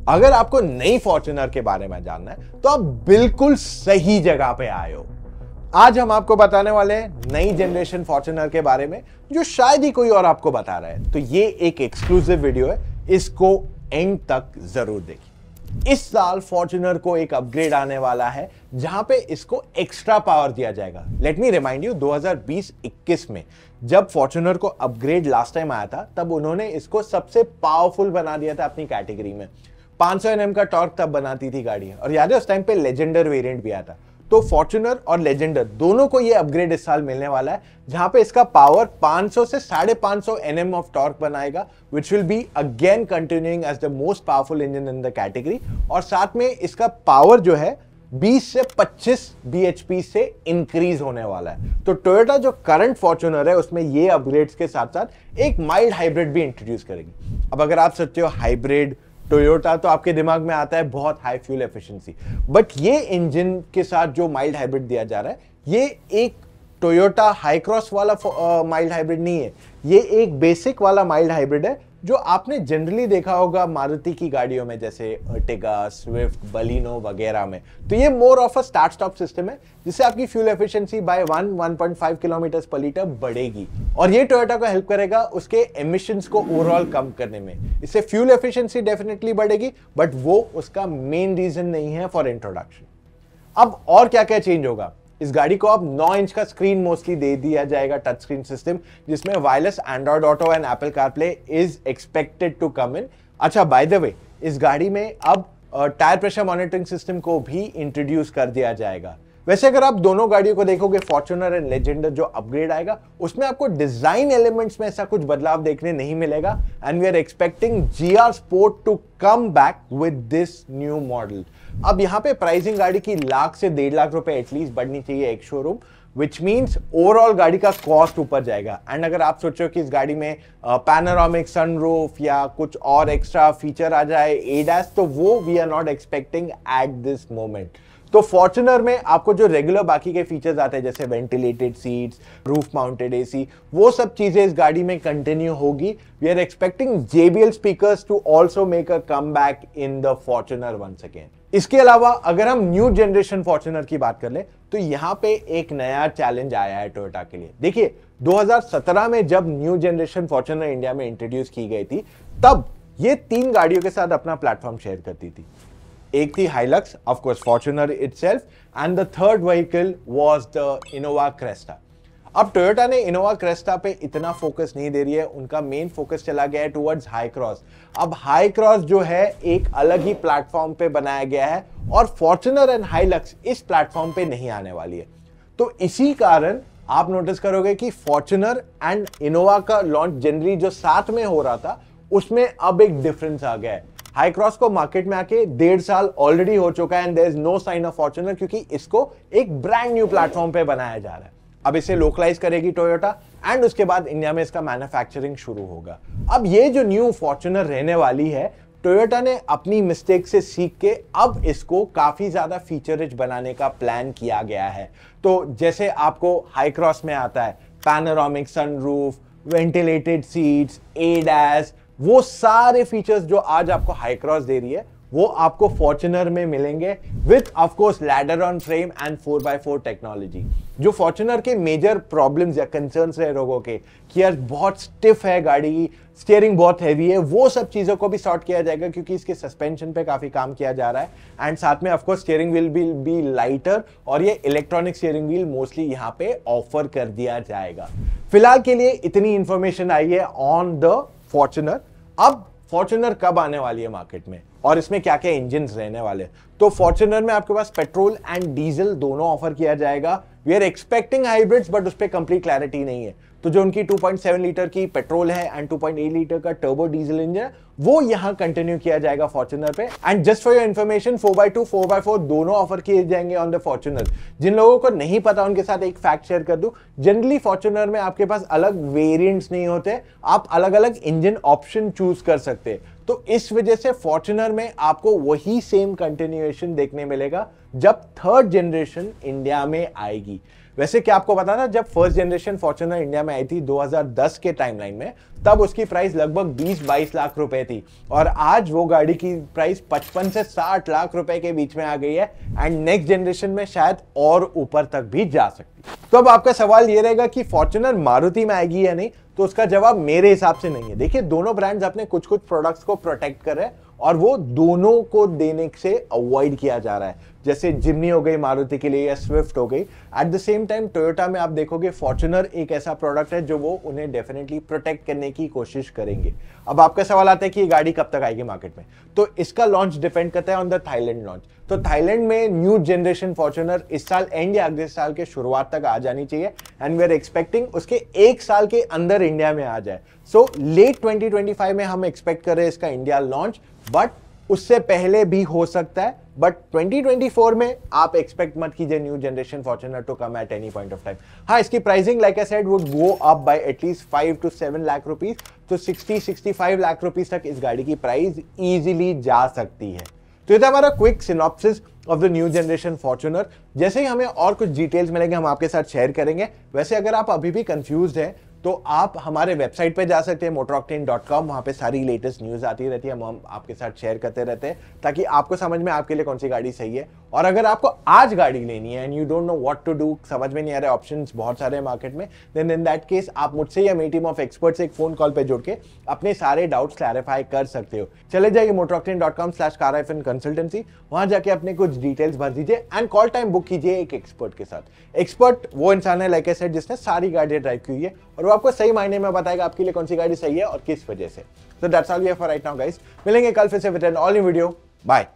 अगर आपको नई फॉर्च्यूनर के बारे में जानना है तो आप बिल्कुल सही जगह पे आए हो। आज हम आपको बताने वाले हैं नई जनरेशन फॉर्च्यूनर के बारे में जो शायद ही कोई और आपको बता रहा है। तो ये एक एक्सक्लूसिव वीडियो है, इसको एंड तक जरूर देखिए। इस साल फॉर्च्यूनर को एक अपग्रेड आने वाला है जहां पे इसको एक्स्ट्रा पावर दिया जाएगा। लेट मी रिमाइंड यू, 2020-21 में जब फॉर्च्यूनर को अपग्रेड लास्ट टाइम आया था तब उन्होंने इसको सबसे पावरफुल बना दिया था अपनी कैटेगरी में। 500 Nm का टॉर्क तब बनाती थी गाड़ी, और याद है उस टाइम पे लेजेंडर वेरिएंट भी आया था। तो फॉर्च्यूनर और लेजेंडर दोनों को ये अपग्रेड इस साल मिलने वाला है जहां पे इसका पावर 500 से 550 Nm ऑफ टॉर्क बनाएगा, which will be again continuing as the most powerful engine in the category. और साथ में इसका पावर जो है 20 से 25 bhp से इंक्रीज होने वाला है। तो टोयोटा जो करंट फॉर्च्यूनर है उसमें ये अपग्रेड्स के साथ साथ एक माइल्ड हाइब्रिड भी इंट्रोड्यूस करेगी। अब अगर आप सोचते हो हाइब्रिड टोयोटा, तो आपके दिमाग में आता है बहुत हाई फ्यूल एफिशिएंसी, बट ये इंजन के साथ जो माइल्ड हाइब्रिड दिया जा रहा है ये एक टोयोटा हाई क्रॉस वाला माइल्ड हाइब्रिड नहीं है, ये एक बेसिक वाला माइल्ड हाइब्रिड है जो आपने जनरली देखा होगा मारुति की गाड़ियों में, जैसे अर्टिगा, स्विफ्ट, बलिनो वगैरह में। तो ये more of a start stop system है जिससे आपकी फ्यूल एफिशिएंसी बाय 1.5 किलोमीटर पर लीटर बढ़ेगी, और ये टोयोटा को हेल्प करेगा उसके एमिशंस को ओवरऑल कम करने में। इससे फ्यूल एफिशिएंसी डेफिनेटली बढ़ेगी, बट वो उसका मेन रीजन नहीं है फॉर इंट्रोडक्शन। अब और क्या क्या चेंज होगा, इस गाड़ी को अब 9 इंच का स्क्रीन मोस्टली दे दिया जाएगा, टच स्क्रीन सिस्टम, जिसमें wireless Android Auto and Apple CarPlay is expected to come in. अच्छा, बाय द वे, इस गाड़ी में अब टायर प्रेशर मॉनिटरिंग सिस्टम को भी इंट्रोड्यूस कर दिया जाएगा। वैसे अगर आप दोनों गाड़ियों को देखोगे, फॉर्च्यूनर एंड लेजेंडर जो अपग्रेड आएगा उसमें आपको डिजाइन एलिमेंट्स में ऐसा कुछ बदलाव देखने नहीं मिलेगा, and we are expecting GR sport to come back with this new model. अब यहाँ पे प्राइसिंग गाड़ी की लाख से 1.5 लाख रुपए एटलीस्ट बढ़नी चाहिए एक शोरूम, विच मीन्स ओवरऑल गाड़ी का कॉस्ट ऊपर जाएगा। एंड अगर आप सोचो कि इस गाड़ी में पैनोरामिक सनरूफ या कुछ और एक्स्ट्रा फीचर आ जाए, ADAS, तो वो we are not expecting at this moment. तो फॉर्च्यूनर में आपको जो रेगुलर बाकी के फीचर्स आते हैं जैसे ventilated seats, roof mounted AC, वो सब चीजें इस गाड़ी में कंटिन्यू होगी। We are expecting JBL speakers to also make a comeback in the Fortuner once again. इसके अलावा अगर हम न्यू जनरेशन फॉर्च्यूनर की बात कर ले तो यहाँ पे एक नया चैलेंज आया है टोयोटा के लिए। देखिए, 2017 में जब न्यू जनरेशन फॉर्च्यूनर इंडिया में इंट्रोड्यूस की गई थी तब ये 3 गाड़ियों के साथ अपना प्लेटफॉर्म शेयर करती थी। एक थी Hilux, of course Fortuner itself, and the third vehicle was the Innova Crysta. अब टोयोटा ने इनोवा क्रेस्टा पे इतना फोकस नहीं दे रही है, उनका मेन फोकस चला गया है टुवर्ड्स हाई क्रॉस। अब हाई क्रॉस जो है एक अलग ही प्लेटफॉर्म पे बनाया गया है और फॉर्च्यूनर एंड हाइलक्स इस प्लेटफॉर्म पे नहीं आने वाली है। तो इसी कारण आप नोटिस करोगे कि फॉर्च्यूनर एंड इनोवा का लॉन्च जनवरी जो साथ में हो रहा था उसमें अब एक डिफरेंस आ गया है। हाई क्रॉस को मार्केट में आके 1.5 साल ऑलरेडी हो चुका है and there is no sign of Fortuner, क्योंकि इसको एक ब्रांड न्यू प्लेटफॉर्म पे बनाया जा रहा है। अब इसे लोकलाइज करेगी टोयोटा एंड उसके बाद इंडिया में इसका मैन्युफैक्चरिंग शुरू होगा। अब ये जो न्यू फॉर्च्यूनर रहने वाली है, टोयोटा ने अपनी मिस्टेक से सीख के अब इसको काफी ज्यादा फीचर रिच बनाने का प्लान किया गया है। तो जैसे आपको हाई क्रॉस में आता है panoramic sunroof, ventilated seats, ADAS, वो सारे फीचर्स जो आज आपको हाई क्रॉस दे रही है वो आपको फॉर्च्यूनर में मिलेंगे width of course ladder on frame and 4x4 technology. जो फॉर्च्यूनर के मेजर प्रॉब्लम्स या कंसर्न्स रहे लोगों के कि यार बहुत स्टिफ है गाड़ी, स्टीयरिंग बहुत हैवी है, वो सब चीजों को भी सॉर्ट किया जाएगा क्योंकि इसके सस्पेंशन पे काफी काम किया जा रहा है। एंड साथ में of course steering wheel will be lighter और ये इलेक्ट्रॉनिक स्टीयरिंग व्हील मोस्टली यहाँ पे ऑफर कर दिया जाएगा। फिलहाल के लिए इतनी इंफॉर्मेशन आई है ऑन द फॉर्च्यूनर। अब फॉर्च्यूनर कब आने वाली है मार्केट में और इसमें क्या क्या इंजन रहने वाले, तो फॉर्च्यूनर में आपके पास पेट्रोल एंड डीजल दोनों ऑफर किया जाएगा। We are expecting hybrids, but उस पर कंप्लीट क्लैरिटी नहीं है। तो जो उनकी 2.7 लीटर की पेट्रोल है एंड 2.8 लीटर का टर्बो डीजल इंजन है वो यहां कंटिन्यू किया जाएगा फॉर्च्यूनर पे। And just for your information 4x2 4x4 दोनों ऑफर किए जाएंगे ऑन द फॉर्च्यूनर। जिन लोगों को नहीं पता उनके साथ एक फैक्ट शेयर कर दूं, जनरली फॉर्च्यूनर में आपके पास अलग वेरिएंट्स नहीं होते, आप अलग अलग इंजन ऑप्शन चूज कर सकते हैं। तो इस वजह से फॉर्च्यूनर में आपको वही सेम कंटिन्यूएशन देखने मिलेगा जब थर्ड जनरेशन इंडिया में आएगी। वैसे क्या आपको पता था जब फर्स्ट जनरेशन फॉर्च्यूनर इंडिया में आई थी 2010 के टाइमलाइन में, तब उसकी प्राइस लगभग 20-22 लाख रुपए थी और आज वो गाड़ी की प्राइस 55 से 60 लाख रुपए के बीच में आ गई है एंड नेक्स्ट जनरेशन में शायद और ऊपर तक भी जा सकती है। तो अब आपका सवाल ये रहेगा कि फॉर्च्यूनर मारुति में आएगी या नहीं, तो उसका जवाब मेरे हिसाब से नहीं है। देखिए दोनों ब्रांड्स अपने कुछ कुछ प्रोडक्ट्स को प्रोटेक्ट कर रहे हैं और वो दोनों को देने से अवॉइड किया जा रहा है, जैसे जिम्नी हो गई मारुति के लिए या स्विफ्ट हो गई। At the same time Toyota में आप देखोगे फॉर्च्यूनर एक ऐसा प्रोडक्ट है जो वो उन्हें डेफिनेटली प्रोटेक्ट करने की कोशिश करेंगे। अब आपका सवाल आता है कि ये गाड़ी कब तक आएगी मार्केट में, तो इसका लॉन्च डिपेंड करता है ऑन द थाईलैंड लॉन्च। तो थाईलैंड में न्यू जनरेशन फॉर्च्यूनर इस साल एंड या अगले साल के शुरुआत तक आ जानी चाहिए एंड वी आर एक्सपेक्टिंग उसके एक साल के अंदर इंडिया में आ जाए। सो लेट 2025 में हम एक्सपेक्ट कर रहे हैं इसका इंडिया लॉन्च, बट उससे पहले भी हो सकता है। बट 2024 में आप एक्सपेक्ट मत कीजिए new generation Fortuner to come at any point of time. हाँ, इसकी pricing like I said would go up by at least 5 to 7 lakh rupees, तो 60-65 लाख रुपीस तक इस गाड़ी की प्राइस इजीली जा सकती है। तो ये था हमारा quick synopsis of the new generation Fortuner. जैसे ही हमें और कुछ डिटेल्स मिलेंगे हम आपके साथ शेयर करेंगे। वैसे अगर आप अभी भी कंफ्यूज्ड हैं तो आप हमारे वेबसाइट पे जा सकते हैं motoroctane.com, वहां पे सारी लेटेस्ट न्यूज आती रहती है, हम आपके साथ शेयर करते रहते हैं ताकि आपको समझ में आपके लिए कौन सी गाड़ी सही है। और अगर आपको आज गाड़ी लेनी है and you don't know what to do, समझ में नहीं आ रहे, ऑप्शंस बहुत सारे हैं मार्केट में, देन इन दैट केस आप मुझसे या मेरी टीम ऑफ एक्सपर्ट्स एक फोन कॉल पे जुड़ के अपने सारे डाउट्स क्लैरिफाई कर सकते हो। चले जाइए motoroctane.com/car-consultancy, वहां जाके अपने कुछ डिटेल्स भर दीजिए एंड कॉल टाइम बुक कीजिए एक एक्सपर्ट के साथ। एक्सपर्ट वो इंसान है लाइक आई सेड जिसने सारी गाड़ियां ड्राइव की हुई है और वो आपको सही मायने में बताएगा आपके लिए कौन सी गाड़ी सही है और किस वजह से। So that's all we have for right now guys। मिलेंगे कल फिर से with an all new video. Bye.